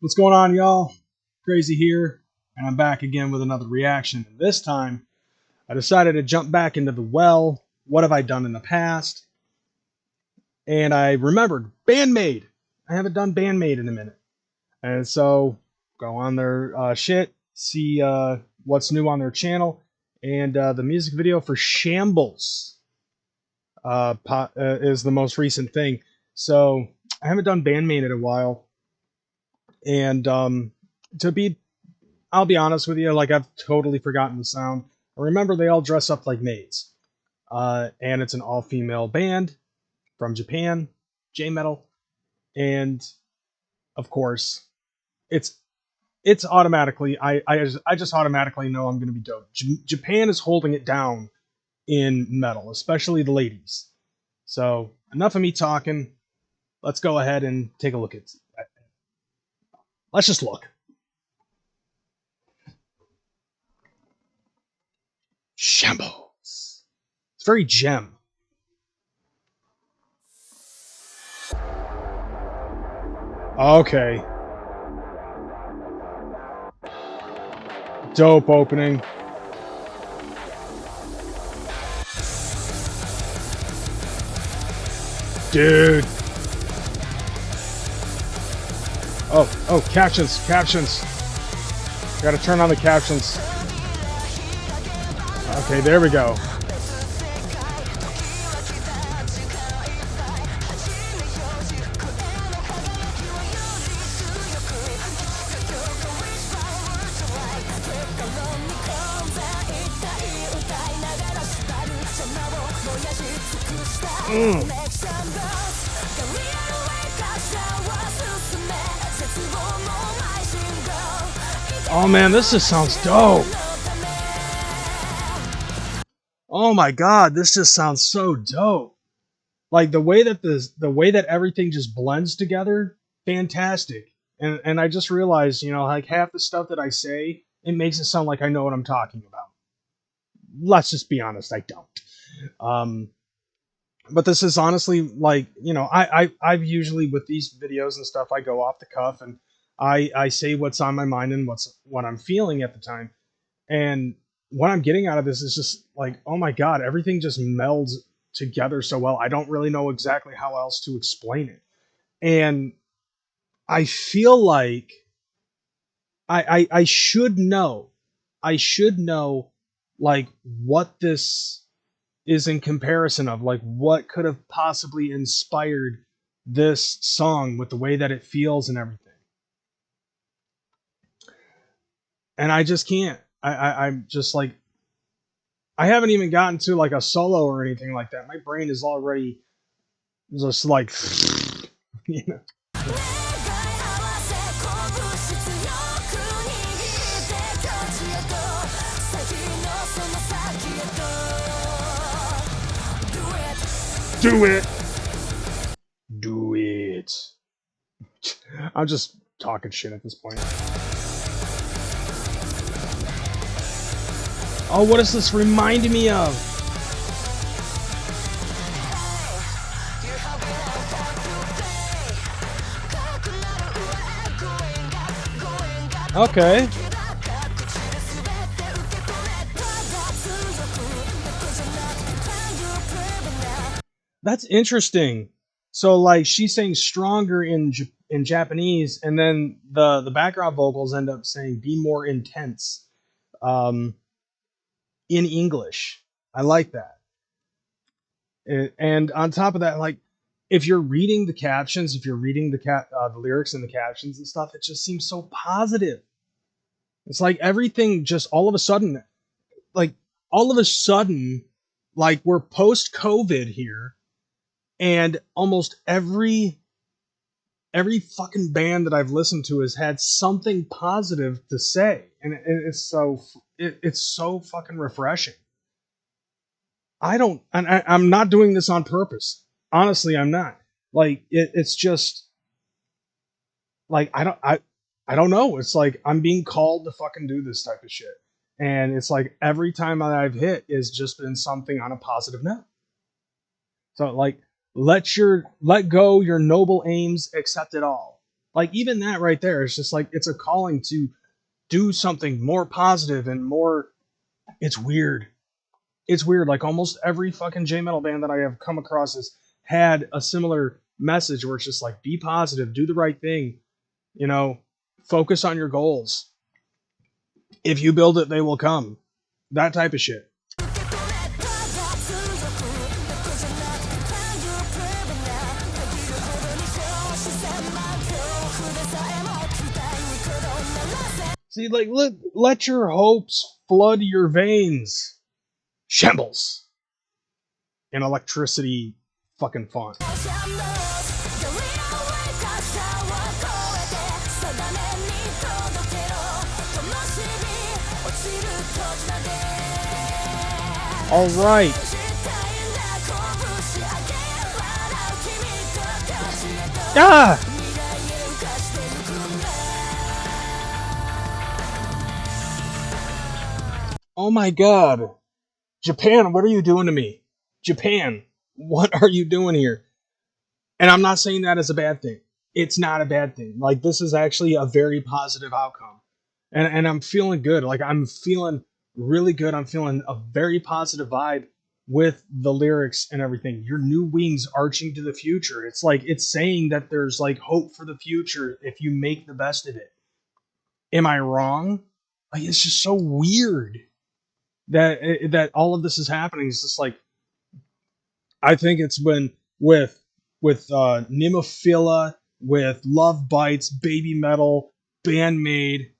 What's going on, y'all? Crazy here, and I'm back again with another reaction. And this time, I decided to jump back into the well. What have I done in the past? And I remembered BAND-MAID. I haven't done BAND-MAID in a minute. And so, go on their shit, see what's new on their channel, and the music video for Shambles is the most recent thing. So, I haven't done BAND-MAID in a while. And I'll be honest with you, like, I've totally forgotten the sound. I remember they all dress up like maids. And it's an all-female band from Japan, J-metal. And, of course, it's automatically, I just automatically know I'm going to be dope. Japan is holding it down in metal, especially the ladies. So, enough of me talking. Let's go ahead and take a look at it. Let's just look. Shambles. It's very gem. Okay. Dope opening. Dude. Oh, captions. Gotta turn on the captions. Okay, there we go. Oh man, this just sounds dope. Oh my god, this just sounds so dope. Like the way that everything just blends together, fantastic. And I just realized, you know, like half the stuff that I say, it makes it sound like I know what I'm talking about. Let's just be honest, I don't. But this is honestly, like, you know, I've usually with these videos and stuff, I go off the cuff and I say what's on my mind and what I'm feeling at the time. And what I'm getting out of this is just like, oh my god, everything just melds together so well. I don't really know exactly how else to explain it. And I feel like I should know. I should know like what this is in comparison of, like what could have possibly inspired this song with the way that it feels and everything. And I just can't. I'm just like, I haven't even gotten to like a solo or anything like that. My brain is already just like, you know. Do it. Do it. I'm just talking shit at this point. Oh, what is this reminding me of? Okay. That's interesting. So, like, she's saying stronger in Japanese, and then the background vocals end up saying be more intense in English. I like that. And on top of that, like, if you're reading the captions, if you're reading the lyrics and the captions and stuff, it just seems so positive. It's like everything just all of a sudden, like we're post-COVID here, and almost every fucking band that I've listened to has had something positive to say, and it's so fucking refreshing. I'm not doing this on purpose. Honestly, I'm not. Like it's just like I don't know. It's like I'm being called to fucking do this type of shit. And it's like every time that I've hit is just been something on a positive note. So like Let go your noble aims, accept it all. Like, even that right there is just like, it's a calling to do something more positive and more. It's weird. It's weird. Like, almost every fucking J-metal band that I have come across has had a similar message where it's just like, be positive, do the right thing, you know, focus on your goals. If you build it, they will come. That type of shit. See, like, let your hopes flood your veins. Shambles. In electricity fucking font. All right. Ah! Oh my god. Japan, what are you doing to me? Japan, what are you doing here? And I'm not saying that as a bad thing. It's not a bad thing. Like, this is actually a very positive outcome. And I'm feeling good. Like, I'm feeling really good. I'm feeling a very positive vibe with the lyrics and everything. Your new wings arching to the future. It's like, it's saying that there's like hope for the future if you make the best of it. Am I wrong? Like, it's just so weird that all of this is happening. It's just like, I think it's been with Nemophila, with Love Bites, Baby Metal, BAND-MAID.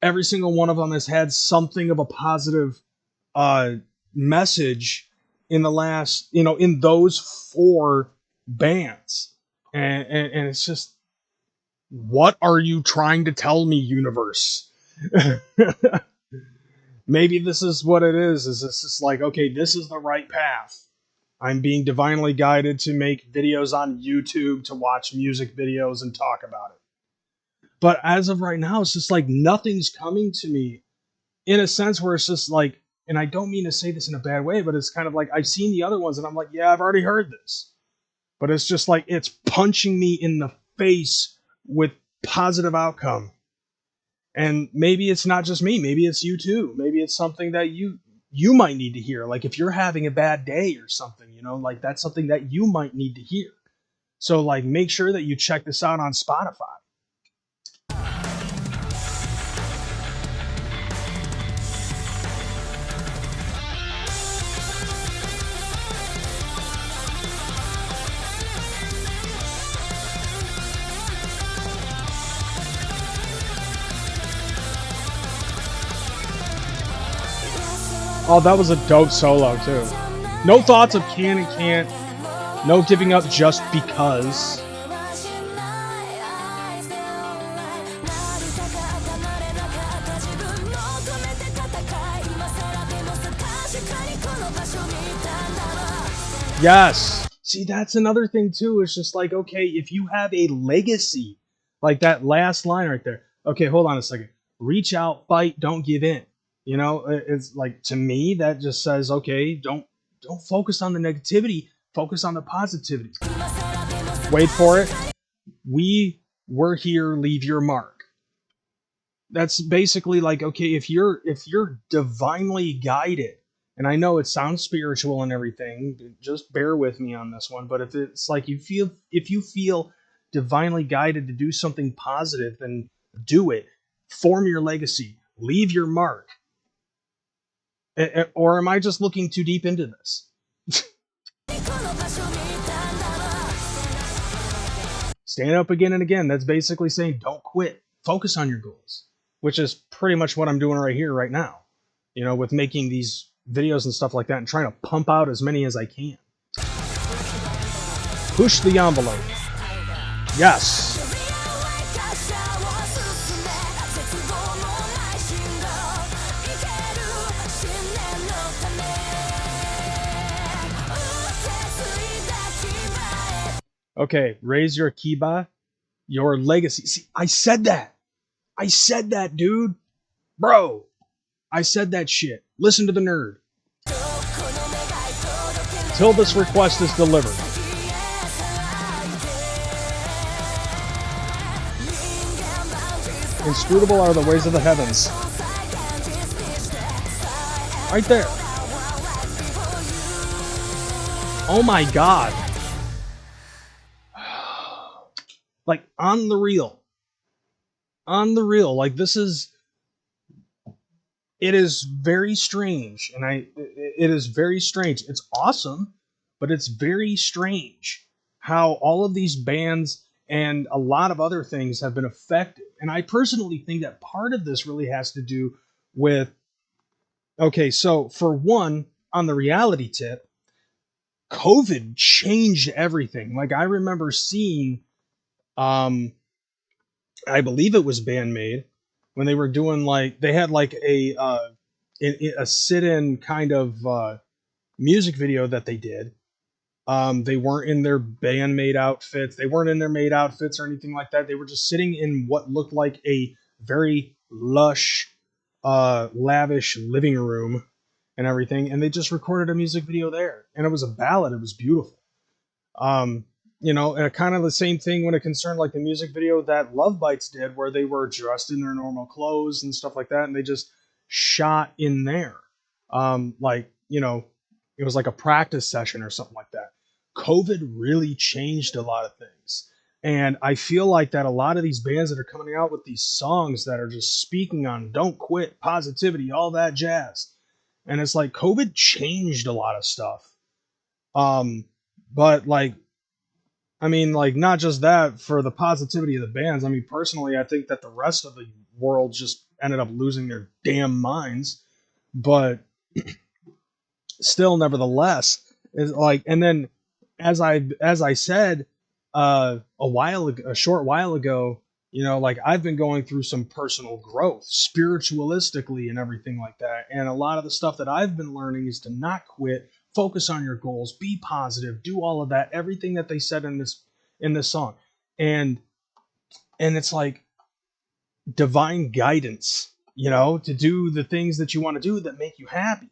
Every single one of them has had something of a positive message in the last, in those 4 bands. And it's just, what are you trying to tell me, universe? Maybe this is what it is it's just like, okay, this is the right path. I'm being divinely guided to make videos on YouTube, to watch music videos and talk about it. But as of right now, it's just like nothing's coming to me in a sense where it's just like, and I don't mean to say this in a bad way, but it's kind of like, I've seen the other ones and I'm like, yeah, I've already heard this. But it's just like, it's punching me in the face with positive outcome. And maybe it's not just me. Maybe it's you too. Maybe it's something that you might need to hear. Like, if you're having a bad day or something, like, that's something that you might need to hear. So, like, make sure that you check this out on Spotify. Oh, that was a dope solo, too. No thoughts of can and can't. No giving up just because. Yes. See, that's another thing, too. It's just like, okay, if you have a legacy, like that last line right there. Okay, hold on a second. Reach out, fight, don't give in. It's like, to me, that just says, okay, don't focus on the negativity, focus on the positivity. Wait for it. We were here, leave your mark. That's basically like, okay, if you're divinely guided, and I know it sounds spiritual and everything, just bear with me on this one, but if it's like, if you feel divinely guided to do something positive, then do it. Form your legacy, leave your mark. Or am I just looking too deep into this? Stand up again and again. That's basically saying don't quit. Focus on your goals, which is pretty much what I'm doing right here, right now. With making these videos and stuff like that and trying to pump out as many as I can. Push the envelope. Yes. Okay, raise your kiba, your legacy. See, I said that. I said that, dude. Bro, I said that shit. Listen to the nerd. Till this request is delivered. Inscrutable are the ways of the heavens. Right there. Oh my god. Like, on the real. On the real. Like, this is... It is very strange. And it is very strange. It's awesome, but it's very strange how all of these bands and a lot of other things have been affected. And I personally think that part of this really has to do with... Okay, so for one, on the reality tip, COVID changed everything. Like, I remember seeing, I believe it was BAND-MAID, when they were doing, like, they had like a sit-in kind of music video that they did. They weren't in their BAND-MAID outfits. They weren't in their maid outfits or anything like that. They were just sitting in what looked like a very lush, lavish living room and everything, and they just recorded a music video there, and it was a ballad. It was beautiful. You know, and kind of the same thing when it concerned like the music video that Love Bites did, where they were dressed in their normal clothes and stuff like that, and they just shot in there. Like, you know, it was like a practice session or something like that. COVID really changed a lot of things. And I feel like that a lot of these bands that are coming out with these songs that are just speaking on don't quit, positivity, all that jazz. And it's like COVID changed a lot of stuff. But like, I mean, like, not just that for the positivity of the bands. I mean, personally, I think that the rest of the world just ended up losing their damn minds. But still, nevertheless, is like, and then as I said a short while ago, you know, like, I've been going through some personal growth spiritualistically and everything like that. And a lot of the stuff that I've been learning is to not quit, focus on your goals, be positive, do all of that, everything that they said in this song. And it's like divine guidance, you know, to do the things that you want to do that make you happy.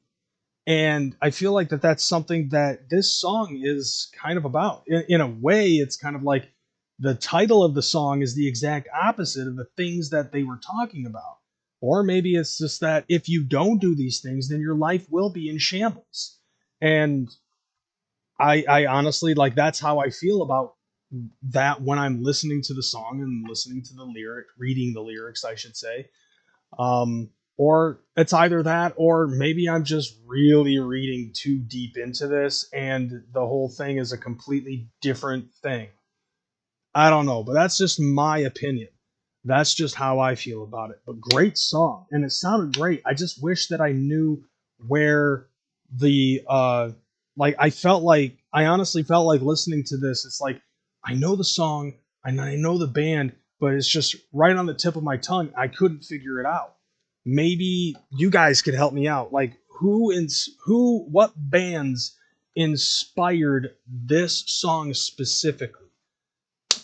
And I feel like that's something that this song is kind of about. In a way, it's kind of like the title of the song is the exact opposite of the things that they were talking about. Or maybe it's just that if you don't do these things, then your life will be in shambles. And I honestly, like, that's how I feel about that when I'm listening to the song and listening to the reading the lyrics, I should say. Or it's either that, or maybe I'm just really reading too deep into this and the whole thing is a completely different thing. I don't know, but that's just my opinion. That's just how I feel about it. But great song, and it sounded great. I just wish that I knew where the like, I honestly felt like listening to this. It's like, I know the song, and I know the band, but it's just right on the tip of my tongue. I couldn't figure it out. Maybe you guys could help me out. Like, what bands inspired this song specifically?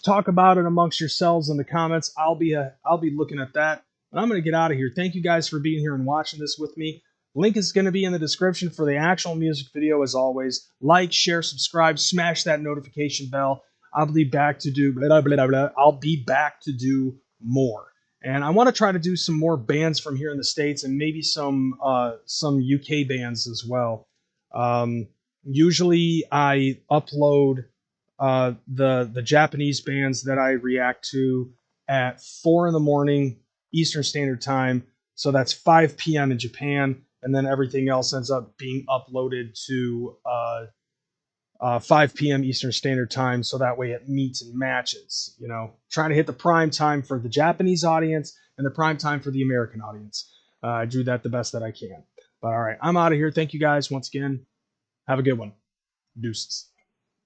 Talk about it amongst yourselves in the comments. I'll be looking at that. And I'm going to get out of here. Thank you guys for being here and watching this with me. Link is going to be in the description for the actual music video, as always. Like, share, subscribe, smash that notification bell. I'll be back to do blah, blah, blah, blah. I'll be back to do more. And I want to try to do some more bands from here in the States, and maybe some UK bands as well. Usually I upload the Japanese bands that I react to at 4 in the morning Eastern Standard Time. So that's 5 p.m. in Japan, and then everything else ends up being uploaded to 5 p.m. Eastern Standard Time, so that way it meets and matches. You know, trying to hit the prime time for the Japanese audience and the prime time for the American audience. I do that the best that I can. But all right, I'm out of here. Thank you guys once again. Have a good one. Deuces.